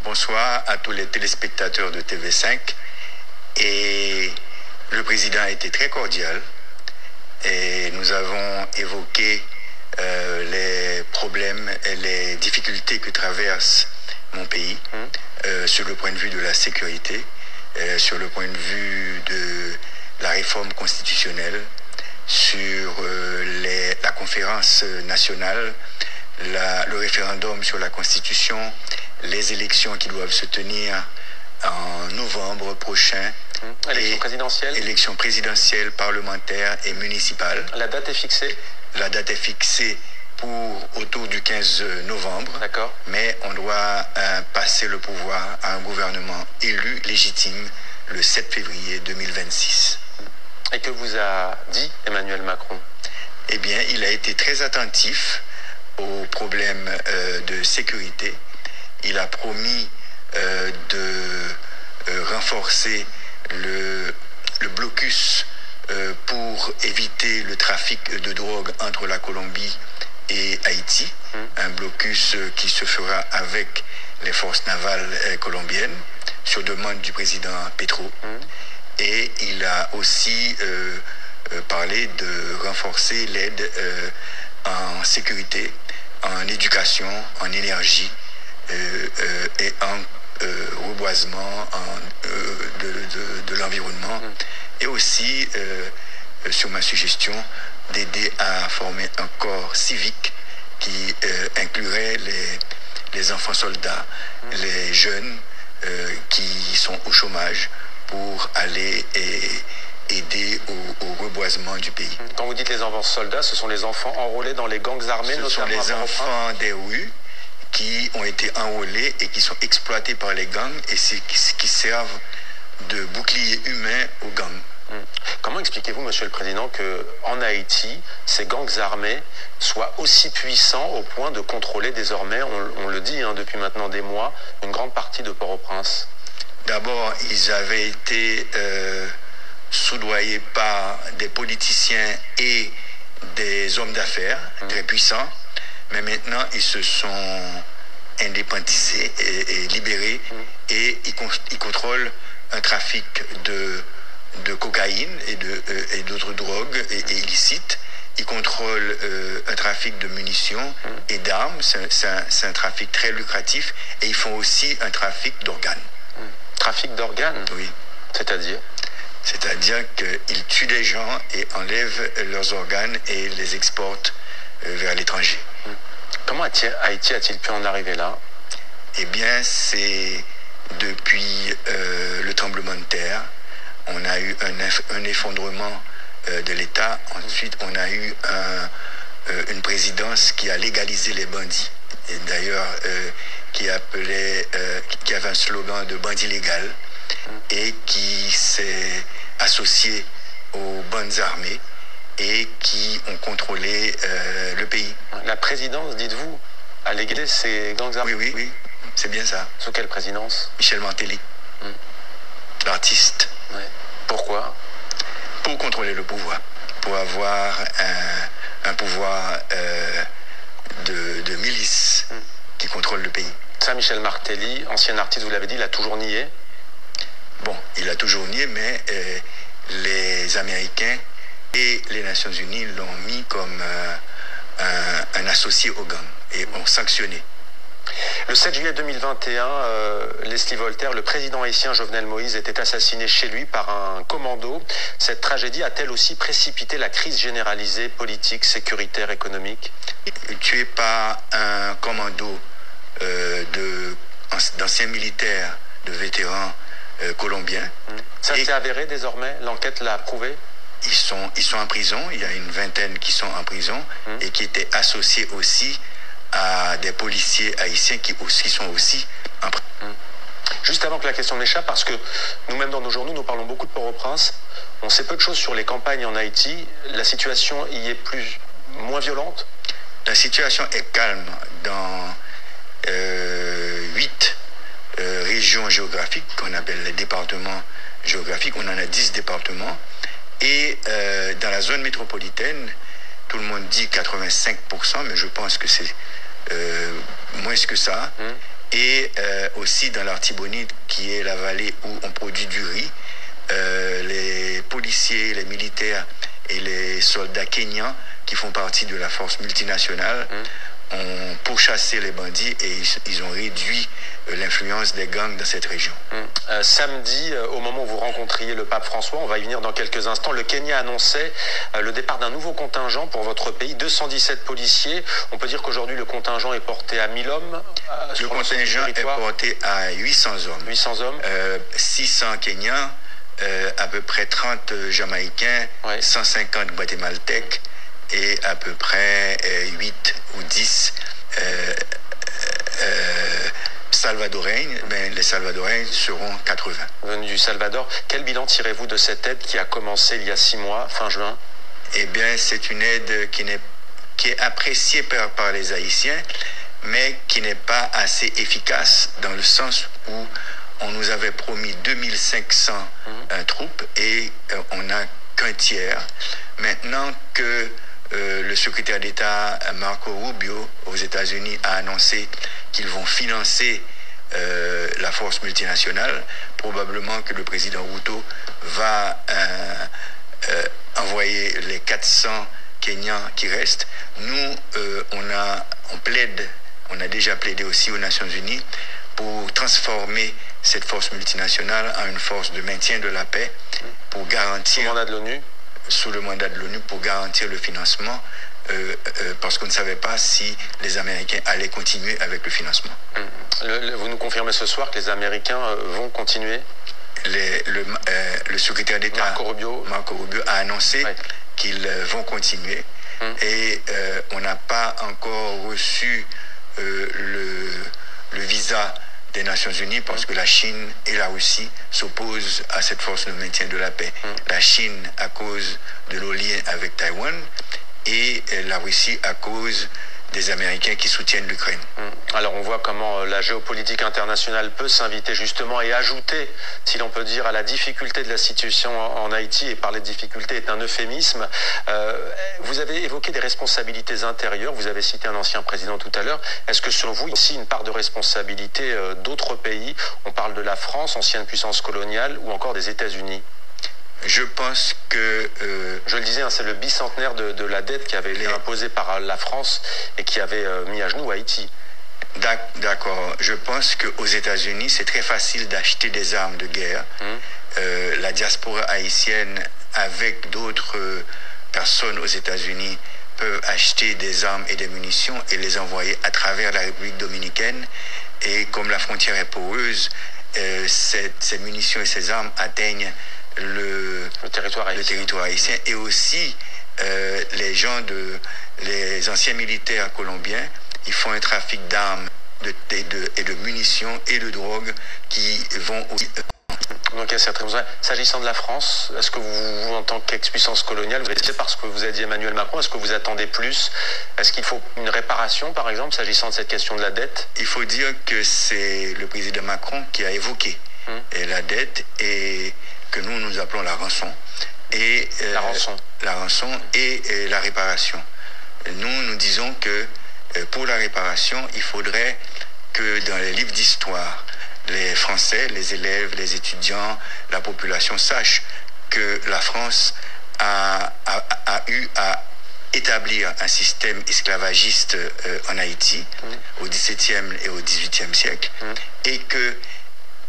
Bonsoir à tous les téléspectateurs de TV5. Et le président a été très cordial. Et nous avons évoqué les problèmes et les difficultés que traverse mon pays sur le point de vue de la sécurité, sur le point de vue de la réforme constitutionnelle, sur la conférence nationale, le référendum sur la Constitution, les élections qui doivent se tenir en novembre prochain. Élection présidentielle. Élections présidentielles, parlementaires et municipales. La date est fixée? La date est fixée pour autour du 15 novembre. D'accord. Mais on doit passer le pouvoir à un gouvernement élu, légitime, le 7 février 2026. Et que vous a dit Emmanuel Macron? Eh bien, il a été très attentif aux problèmes de sécurité. Il a promis de renforcer le blocus pour éviter le trafic de drogue entre la Colombie et Haïti. Un blocus qui se fera avec les forces navales colombiennes sur demande du président Petro. Et il a aussi parlé de renforcer l'aide en sécurité, en éducation, en énergie et en reboisement de l'environnement. Et aussi, sur ma suggestion, d'aider à former un corps civique qui inclurait les enfants soldats, les jeunes qui sont au chômage, pour aller aider au reboisement du pays. Quand vous dites les enfants soldats, ce sont les enfants enrôlés dans les gangs armés, notamment. Ce sont les enfants des rues qui ont été enrôlés et qui sont exploités par les gangs et qui servent de bouclier humain aux gangs. Comment expliquez-vous, Monsieur le Président, qu'en Haïti, ces gangs armés soient aussi puissants au point de contrôler désormais, on le dit depuis maintenant des mois, une grande partie de Port-au-Prince? D'abord, ils avaient été soudoyés par des politiciens et des hommes d'affaires très puissants, mais maintenant ils se sont indépendisés et libérés et ils contrôlent un trafic de cocaïne et d'autres drogues et illicites. Ils contrôlent un trafic de munitions et d'armes, c'est un trafic très lucratif, et ils font aussi un trafic d'organes. Trafic d'organes? Oui. C'est-à-dire? C'est-à-dire qu'ils tuent des gens et enlèvent leurs organes et les exportent vers l'étranger. Comment Haïti a-t-il pu en arriver là? Eh bien, c'est depuis le tremblement de terre. On a eu un effondrement de l'État. Ensuite, on a eu une présidence qui a légalisé les bandits. Et d'ailleurs, qui avait un slogan de bandit légal et qui s'est associé aux bandes armées et qui ont contrôlé le pays. La présidence, dites-vous, a légalé ces gangs armés? Oui, c'est bien ça. Sous quelle présidence? Michel Martelly, l'artiste. Ouais. Pourquoi? Pour contrôler le pouvoir, pour avoir un pouvoir de milice qui contrôle le pays. Ça, Michel Martelly, ancien artiste, vous l'avez dit, il a toujours nié? Bon, il a toujours nié, mais les Américains et les Nations Unies l'ont mis comme un associé au gang et ont sanctionné. Le 7 juillet 2021, Leslie Voltaire, le président haïtien Jovenel Moïse, était assassiné chez lui par un commando. Cette tragédie a-t-elle aussi précipité la crise généralisée, politique, sécuritaire, économique? Tué par un commando d'anciens militaires, de vétérans colombiens. Ça s'est avéré désormais? L'enquête l'a prouvé? Ils sont en prison, il y a une vingtaine qui sont en prison et qui étaient associés aussi à des policiers haïtiens qui sont aussi en prison. Juste avant que la question n'échappe, parce que nous-mêmes dans nos journaux, nous parlons beaucoup de Port-au-Prince, on sait peu de choses sur les campagnes en Haïti, la situation y est moins violente? La situation est calme dans 8 régions géographiques qu'on appelle les départements géographiques. On en a 10 départements. Et dans la zone métropolitaine, tout le monde dit 85%, mais je pense que c'est moins que ça. Et aussi dans l'Artibonite, qui est la vallée où on produit du riz, les policiers, les militaires et les soldats kenyans qui font partie de la force multinationale ont pourchassé les bandits et ils ont réduit l'influence des gangs dans cette région. Samedi, au moment où vous rencontriez le pape François, on va y venir dans quelques instants, le Kenya annonçait le départ d'un nouveau contingent pour votre pays, 217 policiers. On peut dire qu'aujourd'hui le contingent est porté à 1000 hommes. Le contingent est porté à 800 hommes. 800 hommes. 600 Kenyans, à peu près 30 Jamaïcains, 150 Guatémaltèques et à peu près 8 ou 10 Salvadoriens, mais les Salvadoriens seront 80. Venus du Salvador, quel bilan tirez-vous de cette aide qui a commencé il y a 6 mois, fin juin? Eh bien, c'est une aide qui est appréciée par les Haïtiens, mais qui n'est pas assez efficace dans le sens où on nous avait promis 2500 troupes et on n'a qu'un tiers. Maintenant que le secrétaire d'État Marco Rubio aux États-Unis a annoncé qu'ils vont financer la force multinationale, probablement que le président Ruto va envoyer les 400 Kenyans qui restent. Nous, on a déjà plaidé aussi aux Nations Unies pour transformer cette force multinationale en une force de maintien de la paix pour garantir... Sous le mandat de l'ONU ? Sous le mandat de l'ONU pour garantir le financement parce qu'on ne savait pas si les Américains allaient continuer avec le financement. Vous nous confirmez ce soir que les Américains vont continuer? Le secrétaire d'État Marco Rubio a annoncé qu'ils vont continuer et on n'a pas encore reçu le visa des Nations Unies parce que la Chine et la Russie s'opposent à cette force de maintien de la paix. La Chine à cause de nos liens avec Taïwan et la Russie à cause des Américains qui soutiennent l'Ukraine. Alors on voit comment la géopolitique internationale peut s'inviter justement et ajouter, si l'on peut dire, à la difficulté de la situation en Haïti, et parler de difficulté est un euphémisme. Vous avez évoqué des responsabilités intérieures, vous avez cité un ancien président tout à l'heure. Est-ce que selon vous, il y a aussi une part de responsabilité d'autres pays? On parle de la France, ancienne puissance coloniale, ou encore des États-Unis? Je pense que... je le disais, c'est le bicentenaire de la dette qui avait été imposée par la France et qui avait mis à genoux Haïti. D'accord. Je pense qu'aux États-Unis, c'est très facile d'acheter des armes de guerre. La diaspora haïtienne, avec d'autres personnes aux États-Unis, peuvent acheter des armes et des munitions et les envoyer à travers la République dominicaine. Et comme la frontière est poreuse, ces munitions et ces armes atteignent le territoire haïtien et aussi les anciens militaires colombiens, ils font un trafic d'armes et de munitions et de drogue qui vont aussi... Donc il y a certaines choses. S'agissant de la France, est-ce que vous, en tant qu'ex-puissance coloniale, parce que vous avez dit Emmanuel Macron, est-ce que vous attendez plus? Est-ce qu'il faut une réparation, par exemple, s'agissant de cette question de la dette? Il faut dire que c'est le président Macron qui a évoqué la dette et que nous appelons la rançon. Et, la rançon et la réparation. Nous disons que pour la réparation, il faudrait que dans les livres d'histoire, les Français, les élèves, les étudiants, la population sachent que la France a eu à établir un système esclavagiste en Haïti au XVIIe et au XVIIIe siècle et que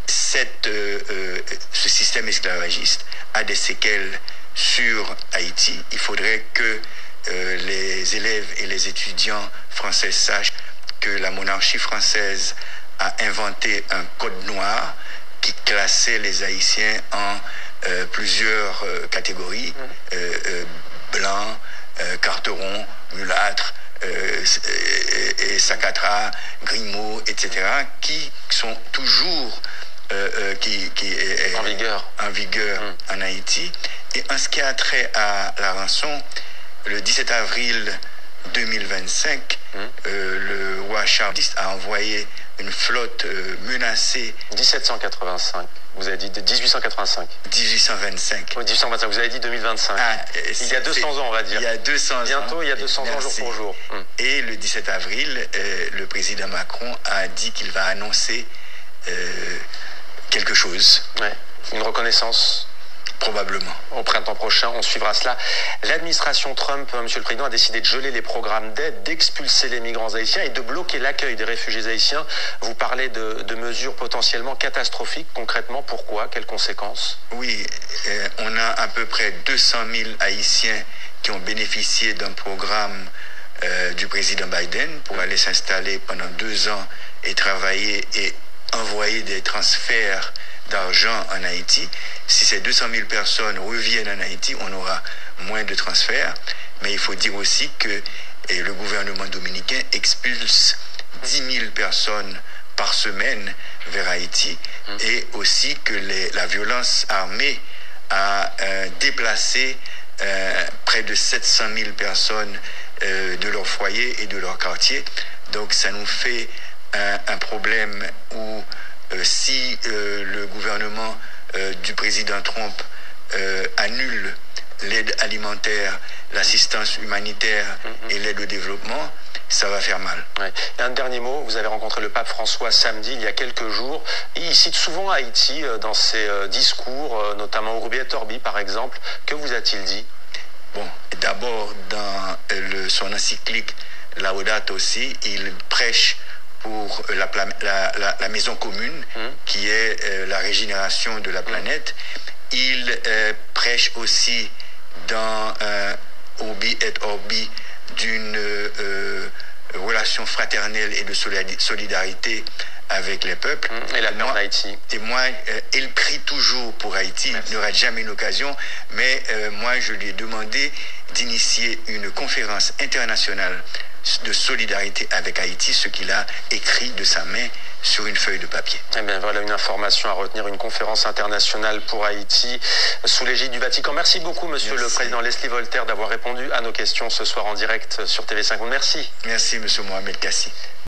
ce système esclavagiste a des séquelles sur Haïti. Il faudrait que les élèves et les étudiants français sachent que la monarchie française a inventé un code noir qui classait les Haïtiens en plusieurs catégories, blancs, carterons, mulâtres, et Sacatra, Grimaud, etc., qui sont toujours en vigueur en Haïti. Et en ce qui a trait à la rançon, le 17 avril 2025, le roi Charles X a envoyé une flotte menacée. 1785. Vous avez dit 1885. 1825. Oui, 1825. Vous avez dit 2025. Il y a 200 ans, on va dire. Il y a 200 ans. Bientôt, il y a 200 ans jour pour jour. Et le 17 avril, le président Macron a dit qu'il va annoncer quelque chose. Ouais. Une reconnaissance. Probablement. Au printemps prochain, on suivra cela. L'administration Trump, Monsieur le Président, a décidé de geler les programmes d'aide, d'expulser les migrants haïtiens et de bloquer l'accueil des réfugiés haïtiens. Vous parlez de mesures potentiellement catastrophiques. Concrètement, pourquoi? Quelles conséquences? Oui, on a à peu près 200 000 Haïtiens qui ont bénéficié d'un programme du président Biden pour aller s'installer pendant 2 ans et travailler et envoyer des transferts d'argent en Haïti. Si ces 200 000 personnes reviennent en Haïti, on aura moins de transferts. Mais il faut dire aussi que le gouvernement dominicain expulse 10 000 personnes par semaine vers Haïti et aussi que la violence armée a déplacé près de 700 000 personnes de leur foyer et de leur quartier. Donc ça nous fait un problème où si le gouvernement du président Trump annule l'aide alimentaire, l'assistance humanitaire et l'aide au développement, ça va faire mal. Ouais. Et un dernier mot, vous avez rencontré le pape François samedi, il y a quelques jours. Et il cite souvent Haïti dans ses discours, notamment Urbi et Orbi par exemple. Que vous a-t-il dit? Bon, d'abord, dans son encyclique Laudato Si, il prêche pour la maison commune, qui est la régénération de la planète. Il prêche aussi dans Urbi et Orbi d'une relation fraternelle et de solidarité avec les peuples. Et la paix en Haïti. Et moi, il prie toujours pour Haïti. Il n'aura jamais une occasion. Mais moi, je lui ai demandé d'initier une conférence internationale de solidarité avec Haïti, ce qu'il a écrit de sa main sur une feuille de papier. Eh bien, voilà une information à retenir, une conférence internationale pour Haïti sous l'égide du Vatican. Merci beaucoup, Monsieur le Président Leslie Voltaire, d'avoir répondu à nos questions ce soir en direct sur TV5 Monde. Merci. Merci, Monsieur Mohamed Kassi.